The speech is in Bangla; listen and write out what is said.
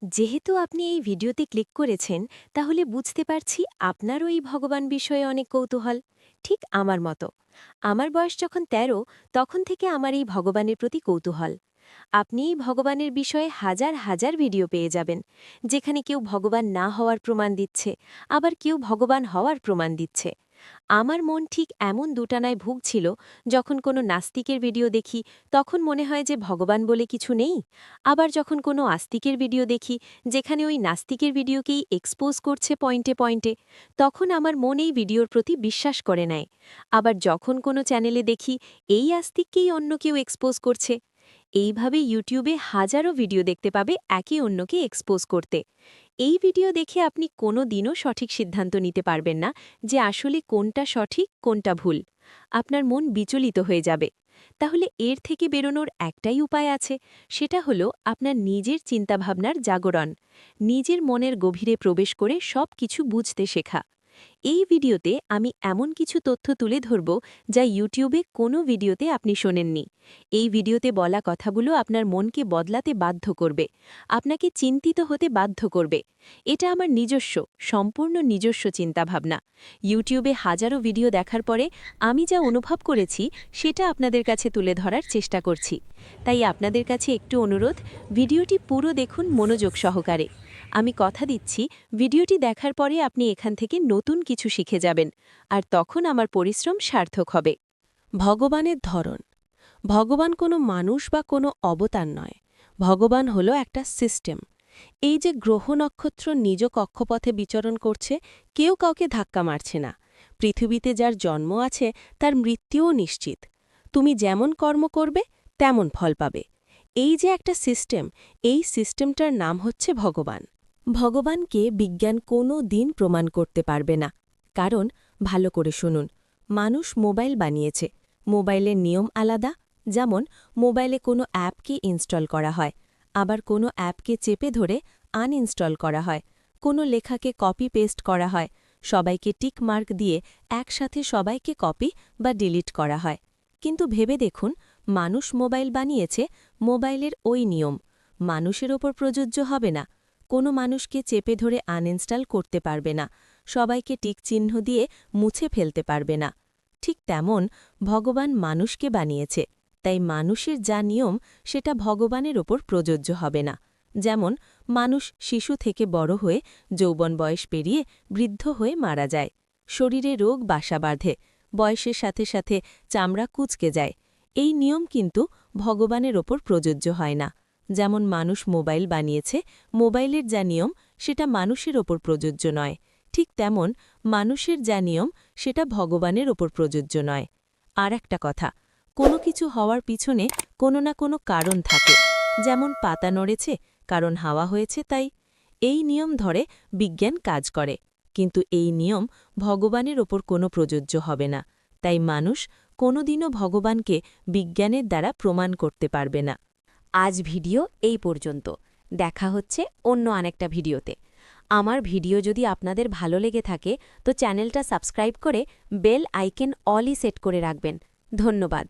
যেহেতু আপনি এই ভিডিওতে ক্লিক করেছেন, তাহলে বুঝতে পারছি আপনারও এই ভগবান বিষয়ে অনেক কৌতূহল। ঠিক আমার মতো। আমার বয়স যখন ১৩, তখন থেকে আমার এই ভগবানের প্রতি কৌতূহল। আপনি এই ভগবানের বিষয়ে হাজার হাজার ভিডিও পেয়ে যাবেন, যেখানে কেউ ভগবান না হওয়ার প্রমাণ দিচ্ছে, আবার কেউ ভগবান হওয়ার প্রমাণ দিচ্ছে। আমার মন ঠিক এমন দুটানায় ভুগছিল। যখন কোনো নাস্তিকের ভিডিও দেখি, তখন মনে হয় যে ভগবান বলে কিছু নেই। আবার যখন কোনো আস্তিকের ভিডিও দেখি, যেখানে ওই নাস্তিকের ভিডিওকেই এক্সপোজ করছে পয়েন্টে পয়েন্টে, তখন আমার মন এই ভিডিওর প্রতি বিশ্বাস করে নেয়। আবার যখন কোনো চ্যানেলে দেখি এই আস্তিককেই অন্য কেউ এক্সপোজ করছে। এইভাবে ইউটিউবে হাজারো ভিডিও দেখতে পাবে একে অন্যকে এক্সপোজ করতে। এই ভিডিও দেখে আপনি কোনো দিনও সঠিক সিদ্ধান্ত নিতে পারবেন না যে আসলে কোনটা সঠিক কোনটা ভুল। আপনার মন বিচলিত হয়ে যাবে। তাহলে এর থেকে বেরোনোর একটাই উপায় আছে, সেটা হলো আপনার নিজের চিন্তাভাবনার জাগরণ, নিজের মনের গভীরে প্রবেশ করে সব কিছু বুঝতে শেখা। এই ভিডিওতে আমি এমন কিছু তথ্য তুলে ধরব যা ইউটিউবে কোনো ভিডিওতে আপনি শোনেননি। এই ভিডিওতে বলা কথাগুলো আপনার মনকে বদলাতে বাধ্য করবে, আপনাকে চিন্তিত হতে বাধ্য করবে। এটা আমার নিজস্ব, সম্পূর্ণ নিজস্ব চিন্তাভাবনা। ইউটিউবে হাজারো ভিডিও দেখার পরে আমি যা অনুভব করেছি সেটা আপনাদের কাছে তুলে ধরার চেষ্টা করছি। তাই আপনাদের কাছে একটু অনুরোধ, ভিডিওটি পুরো দেখুন মনোযোগ সহকারে। আমি কথা দিচ্ছি, ভিডিওটি দেখার পরে আপনি এখান থেকে নতুন কিছু শিখে যাবেন, আর তখন আমার পরিশ্রম সার্থক হবে। ভগবানের ধরন। ভগবান কোনো মানুষ বা কোনো অবতার নয়। ভগবান হলো একটা সিস্টেম। এই যে গ্রহ নক্ষত্র নিজ কক্ষপথে বিচরণ করছে, কেউ কাউকে ধাক্কা মারছে না। পৃথিবীতে যার জন্ম আছে তার মৃত্যুও নিশ্চিত। তুমি যেমন কর্ম করবে তেমন ফল পাবে। এই যে একটা সিস্টেম, এই সিস্টেমটার নাম হচ্ছে ভগবান। ভগবানকে বিজ্ঞান কোনো দিন প্রমাণ করতে পারবে না। কারণ, ভালো করে শুনুন, মানুষ মোবাইল বানিয়েছে। মোবাইলের নিয়ম আলাদা। যেমন মোবাইলে কোনো অ্যাপকে ইনস্টল করা হয়, আবার কোনো অ্যাপকে চেপে ধরে আনইনস্টল করা হয়, কোনো লেখাকে কপি পেস্ট করা হয়, সবাইকে টিক মার্ক দিয়ে একসাথে সবাইকে কপি বা ডিলিট করা হয়। কিন্তু ভেবে দেখুন, মানুষ মোবাইল বানিয়েছে, মোবাইলের ওই নিয়ম মানুষের ওপর প্রযোজ্য হবে না। কোনো মানুষকে চেপে ধরে আনইনস্টল করতে পারবে না, সবাইকে টিক চিহ্ন দিয়ে মুছে ফেলতে পারবে না। ঠিক তেমন ভগবান মানুষকে বানিয়েছে, তাই মানুষের যা নিয়ম সেটা ভগবানের ওপর প্রযোজ্য হবে না। যেমন মানুষ শিশু থেকে বড় হয়ে যৌবন বয়স পেরিয়ে বৃদ্ধ হয়ে মারা যায়। শরীরে রোগ বাসা বাঁধে, বয়সের সাথে সাথে চামড়া কুঁচকে যায়। এই নিয়ম কিন্তু ভগবানের ওপর প্রযোজ্য হয় না। যেমন মানুষ মোবাইল বানিয়েছে, মোবাইলের যা নিয়ম সেটা মানুষের ওপর প্রযোজ্য নয়। ঠিক তেমন মানুষের যা নিয়ম সেটা ভগবানের ওপর প্রযোজ্য নয়। আর একটা কথা, কোনো কিছু হওয়ার পিছনে কোনো না কোনো কারণ থাকে। যেমন পাতা নড়েছে, কারণ হাওয়া হয়েছে তাই। এই নিয়ম ধরে বিজ্ঞান কাজ করে, কিন্তু এই নিয়ম ভগবানের ওপর কোনো প্রযোজ্য হবে না। তাই মানুষ কোনোদিনও ভগবানকে বিজ্ঞানের দ্বারা প্রমাণ করতে পারবে না। আজ ভিডিও এই পর্যন্ত। দেখা হচ্ছে অন্য আরেকটা ভিডিওতে। আমার ভিডিও যদি আপনাদের ভালো লেগে থাকে তো চ্যানেলটা সাবস্ক্রাইব করে বেল আইকন অলই সেট করে রাখবেন। ধন্যবাদ।